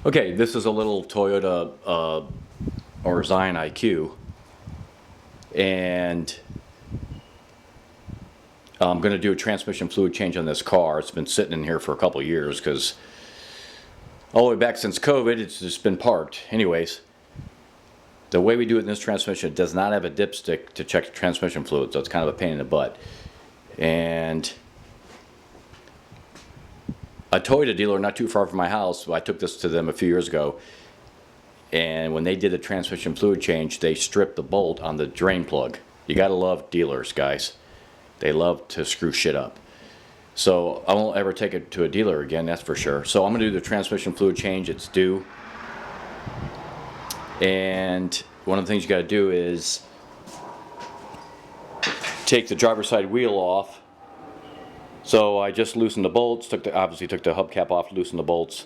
Okay, this is a little Toyota or Scion IQ, and I'm going to do a transmission fluid change on this car. It's been sitting in here for a couple of years because all the way back since COVID, it's just been parked. Anyways, the way we do it in this transmission, it does not have a dipstick to check the transmission fluid, so it's kind of a pain in the butt. And a Toyota dealer not too far from my house, I took this to them a few years ago, and when they did the transmission fluid change, they stripped the bolt on the drain plug. You gotta love dealers, guys. They love to screw shit up. So I won't ever take it to a dealer again, that's for sure. So I'm gonna do the transmission fluid change. It's due. And one of the things you gotta do is take the driver's side wheel off. So I just loosened the bolts, obviously took the hubcap off, loosened the bolts,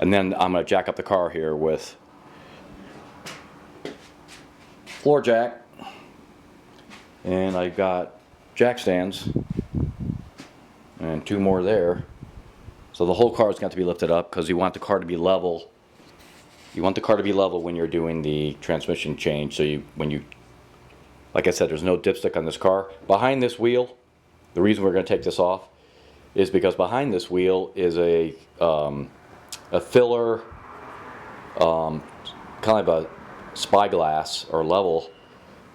and then I'm going to jack up the car here with floor jack, and I've got jack stands, and two more there. So the whole car is going to be lifted up because you want the car to be level. You want the car to be level when you're doing the transmission change. So like I said, there's no dipstick on this car. Behind this wheel, the reason we're going to take this off is because behind this wheel is a filler, kind of a spyglass or level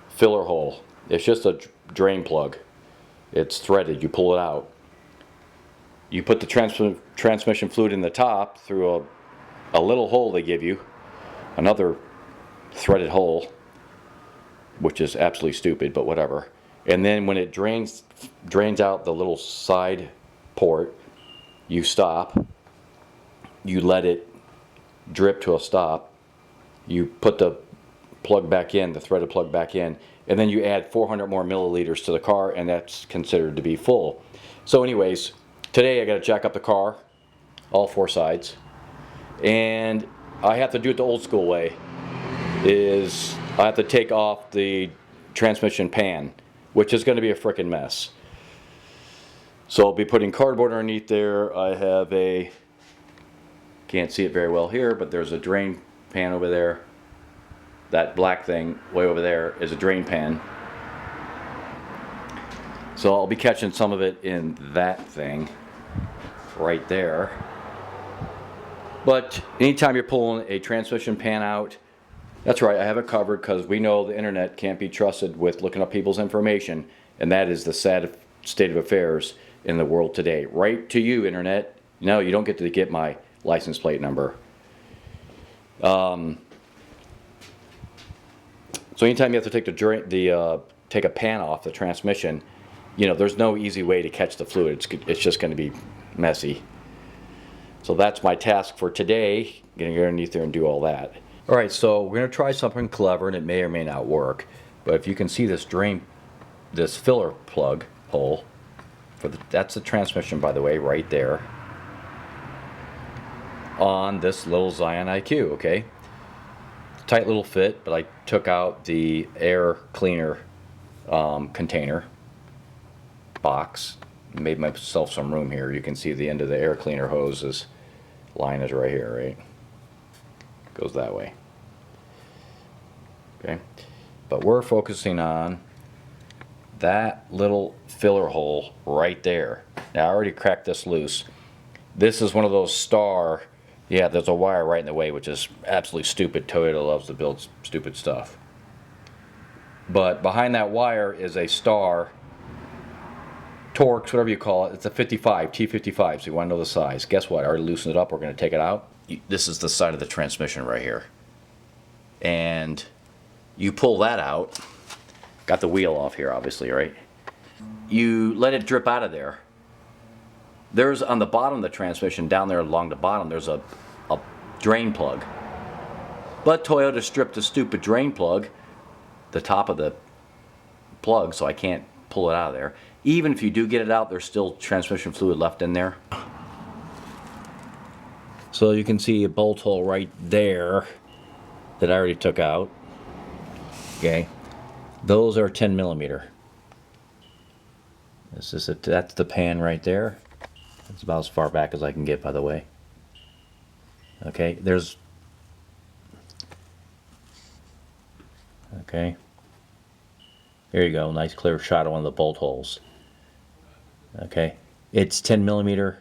filler hole. It's just a drain plug. It's threaded. You pull it out. You put the transmission fluid in the top through a little hole they give you, another threaded hole, which is absolutely stupid, but whatever. And then when it drains out the little side port, you stop, you let it drip to a stop, you put the plug back in, the threaded plug back in, and then you add 400 more milliliters to the car, and that's considered to be full. So anyways, today I got to jack up the car, all four sides, and I have to do it the old school way, is I have to take off the transmission pan, which is going to be a frickin' mess. So I'll be putting cardboard underneath there. I have can't see it very well here, but there's a drain pan over there. That black thing way over there is a drain pan. So I'll be catching some of it in that thing right there. But anytime you're pulling a transmission pan out, that's right, I have it covered because we know the internet can't be trusted with looking up people's information, and that is the sad state of affairs in the world today. Right to you, internet. No, you don't get to get my license plate number. So anytime you have to take take a pan off the transmission, there's no easy way to catch the fluid. It's just going to be messy. So that's my task for today, getting underneath there and do all that. Alright, so we're going to try something clever, and it may or may not work. But if you can see this filler plug hole, that's the transmission, by the way, right there, on this little Scion IQ, okay? Tight little fit, but I took out the air cleaner container box, made myself some room here. You can see the end of the air cleaner hose line is right here, right? Goes that way. Okay, but we're focusing on that little filler hole right there. Now I already cracked this loose. This is one of those there's a wire right in the way, which is absolutely stupid. Toyota loves to build stupid stuff. But behind that wire is a star, Torx, whatever you call it. It's a 55, T55, so you want to know the size. Guess what? I already loosened it up. We're going to take it out. This is the side of the transmission right here. And you pull that out. Got the wheel off here, obviously, right? You let it drip out of there. There's on the bottom of the transmission, down there along the bottom, there's a drain plug. But Toyota stripped the stupid drain plug, the top of the plug, so I can't pull it out of there. Even if you do get it out, there's still transmission fluid left in there. So you can see a bolt hole right there that I already took out. Okay, those are 10 millimeter. That's the pan right there. That's about as far back as I can get, by the way. Okay, okay, here you go, nice clear shot of one of the bolt holes. Okay, it's 10 millimeter.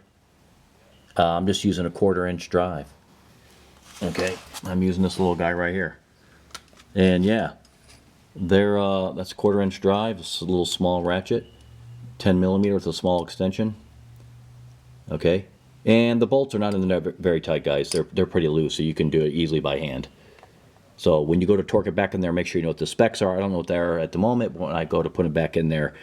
I'm just using a 1/4 inch drive. Okay, I'm using this little guy right here. And yeah, that's a 1/4 inch drive. It's a little small ratchet, 10 millimeter with a small extension. Okay, and the bolts are not in there very tight, guys. They're pretty loose, so you can do it easily by hand. So when you go to torque it back in there, make sure you know what the specs are. I don't know what they are at the moment, but when I go to put it back in there,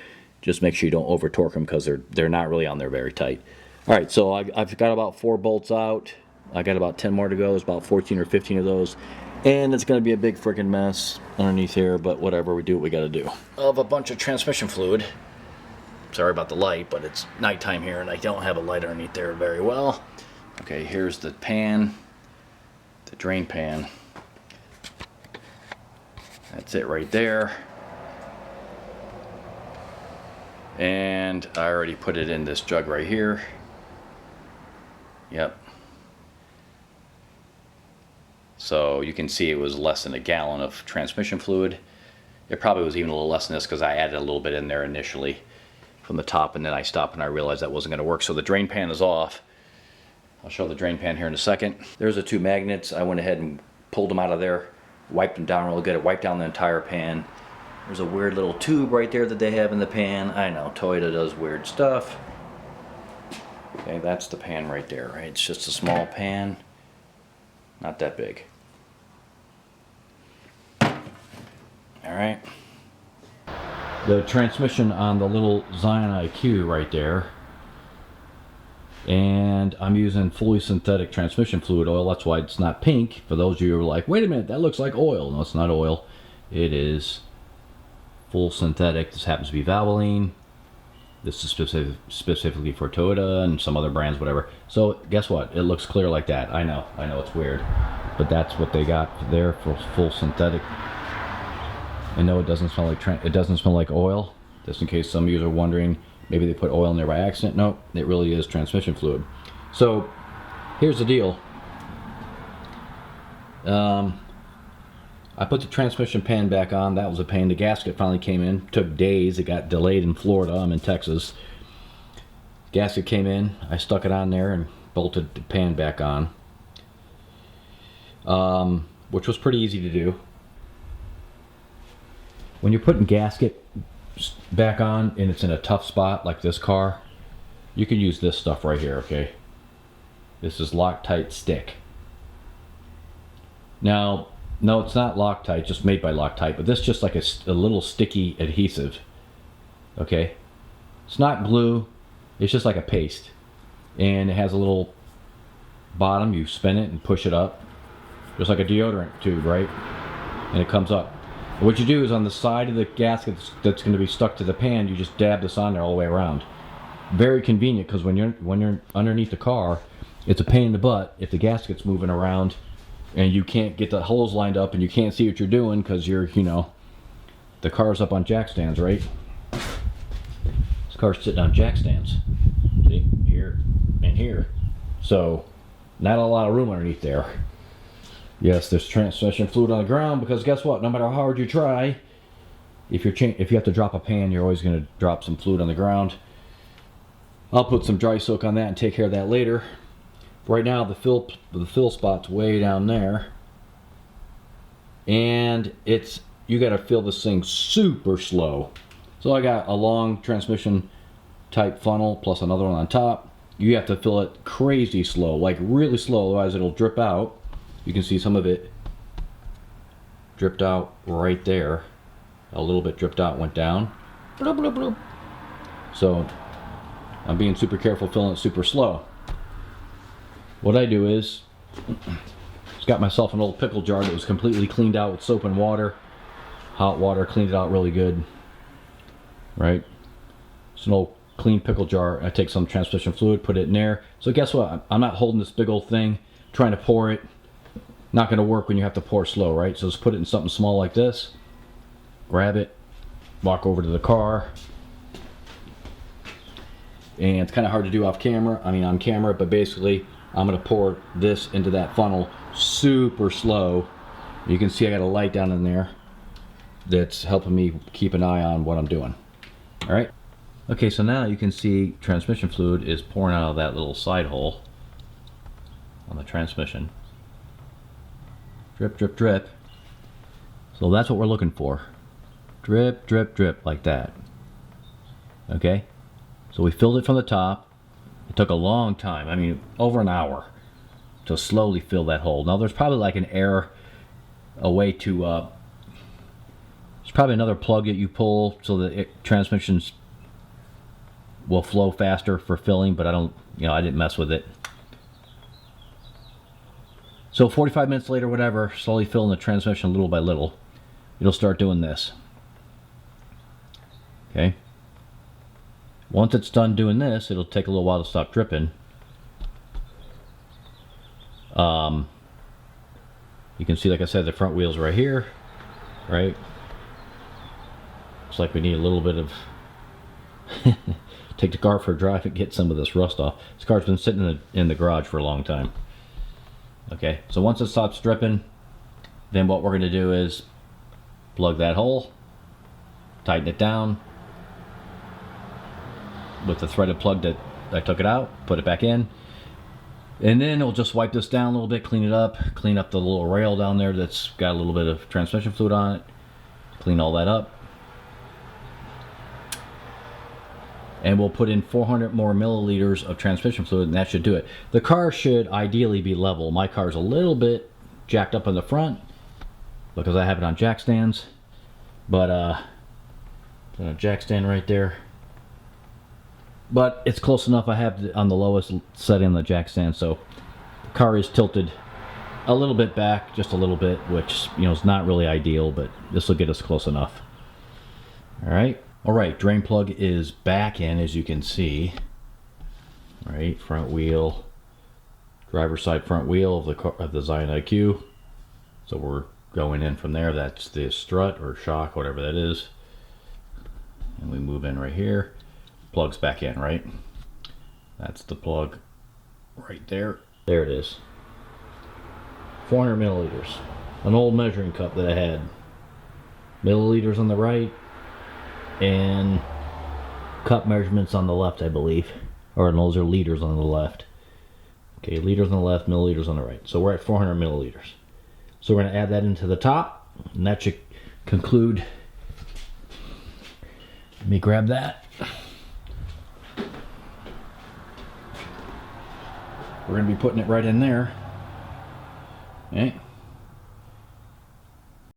just make sure you don't over torque them because they're not really on there very tight. All right, so I've got about 4 bolts out. I got about 10 more to go. There's about 14 or 15 of those. And it's going to be a big freaking mess underneath here, but whatever, we do what we got to do. Of a bunch of transmission fluid. Sorry about the light, but it's nighttime here and I don't have a light underneath there very well. Okay, here's the pan, the drain pan. That's it right there. And I already put it in this jug right here. Yep. So you can see it was less than a gallon of transmission fluid. It probably was even a little less than this because I added a little bit in there initially from the top, and then I stopped and I realized that wasn't going to work. So the drain pan is off. I'll show the drain pan here in a second. There's the 2 magnets. I went ahead and pulled them out of there, wiped them down real good. It wiped down the entire pan. There's a weird little tube right there that they have in the pan. I know, Toyota does weird stuff. Okay, that's the pan right there, right? It's just a small pan, not that big. All right. The transmission on the little Scion IQ right there. And I'm using fully synthetic transmission fluid oil. That's why it's not pink. For those of you who are like, wait a minute, that looks like oil. No, it's not oil. It is full synthetic. This happens to be Valvoline. This is specifically for Toyota and some other brands, whatever. So guess what? It looks clear like that. I know it's weird, but that's what they got there for full synthetic. And no, it doesn't smell like oil. Just in case some of you are wondering, maybe they put oil in there by accident. No, it really is transmission fluid. So here's the deal. I put the transmission pan back on. That was a pain. The gasket finally came in. Took days. It got delayed in Florida. I'm in Texas. Gasket came in. I stuck it on there and bolted the pan back on, which was pretty easy to do. When you're putting gasket back on and it's in a tough spot like this car, you can use this stuff right here, okay? This is Loctite stick. Now, no, it's not Loctite, just made by Loctite, but this is just like a little sticky adhesive, okay? It's not glue, it's just like a paste. And it has a little bottom, you spin it and push it up, just like a deodorant tube, right? And it comes up. And what you do is on the side of the gasket that's going to be stuck to the pan, you just dab this on there all the way around. Very convenient, because when you're underneath the car, it's a pain in the butt if the gasket's moving around and you can't get the holes lined up and you can't see what you're doing because you're, the car's up on jack stands, right? This car's sitting on jack stands. See, here and here. So, not a lot of room underneath there. Yes, there's transmission fluid on the ground because guess what? No matter how hard you try, if you have to drop a pan, you're always going to drop some fluid on the ground. I'll put some dry soak on that and take care of that later. Right now, the fill spot's way down there, and you got to fill this thing super slow. So I got a long transmission type funnel plus another one on top. You have to fill it crazy slow, like really slow, otherwise it'll drip out. You can see some of it dripped out right there. A little bit dripped out, went down. Bloop, bloop, bloop. So I'm being super careful filling it super slow. What I do is, just got myself an old pickle jar that was completely cleaned out with soap and water. Hot water, cleaned it out really good. Right? It's an old clean pickle jar. I take some transmission fluid, put it in there. So guess what? I'm not holding this big old thing, trying to pour it. Not going to work when you have to pour slow, right? So just put it in something small like this. Grab it, walk over to the car. And it's kind of hard to do on camera, but basically I'm gonna pour this into that funnel super slow. You can see I got a light down in there that's helping me keep an eye on what I'm doing. All right. Okay, so now you can see transmission fluid is pouring out of that little side hole on the transmission. Drip, drip, drip. So that's what we're looking for. Drip, drip, drip, like that. Okay? So we filled it from the top. It took a long time, I mean, over an hour to slowly fill that hole. Now there's probably like an air, a way to, there's probably another plug that you pull so that transmissions will flow faster for filling, but I don't, I didn't mess with it. So 45 minutes later, whatever, slowly filling the transmission little by little, it'll start doing this. Okay. Once it's done doing this, it'll take a little while to stop dripping. You can see, like I said, the front wheel's right here, right? Looks like we need a little bit of take the car for a drive and get some of this rust off. This car's been sitting in the garage for a long time. Okay, so once it stops dripping, then what we're going to do is plug that hole, tighten it down with the threaded plug that I took it out, put it back in, and then we'll just wipe this down a little bit, clean it up, clean up the little rail down there that's got a little bit of transmission fluid on it, clean all that up. And we'll put in 400 more milliliters of transmission fluid, and that should do it. The car should ideally be level. My car's a little bit jacked up in the front because I have it on jack stands, but a jack stand right there. But it's close enough. I have it on the lowest setting on the jack stand, so the car is tilted a little bit back, just a little bit, which is not really ideal, but this will get us close enough. All right, drain plug is back in, as you can see. All right, front wheel, driver's side front wheel of the Scion IQ. So we're going in from there. That's the strut or shock, whatever that is. And we move in right here. Plug's back in, right? That's the plug right there. There it is. 400 milliliters. An old measuring cup that I had. Milliliters on the right, and cup measurements on the left, I believe. Or those are liters on the left. Okay, liters on the left, milliliters on the right. So we're at 400 milliliters. So we're going to add that into the top, and that should conclude. Let me grab that. We're going to be putting it right in there. Okay.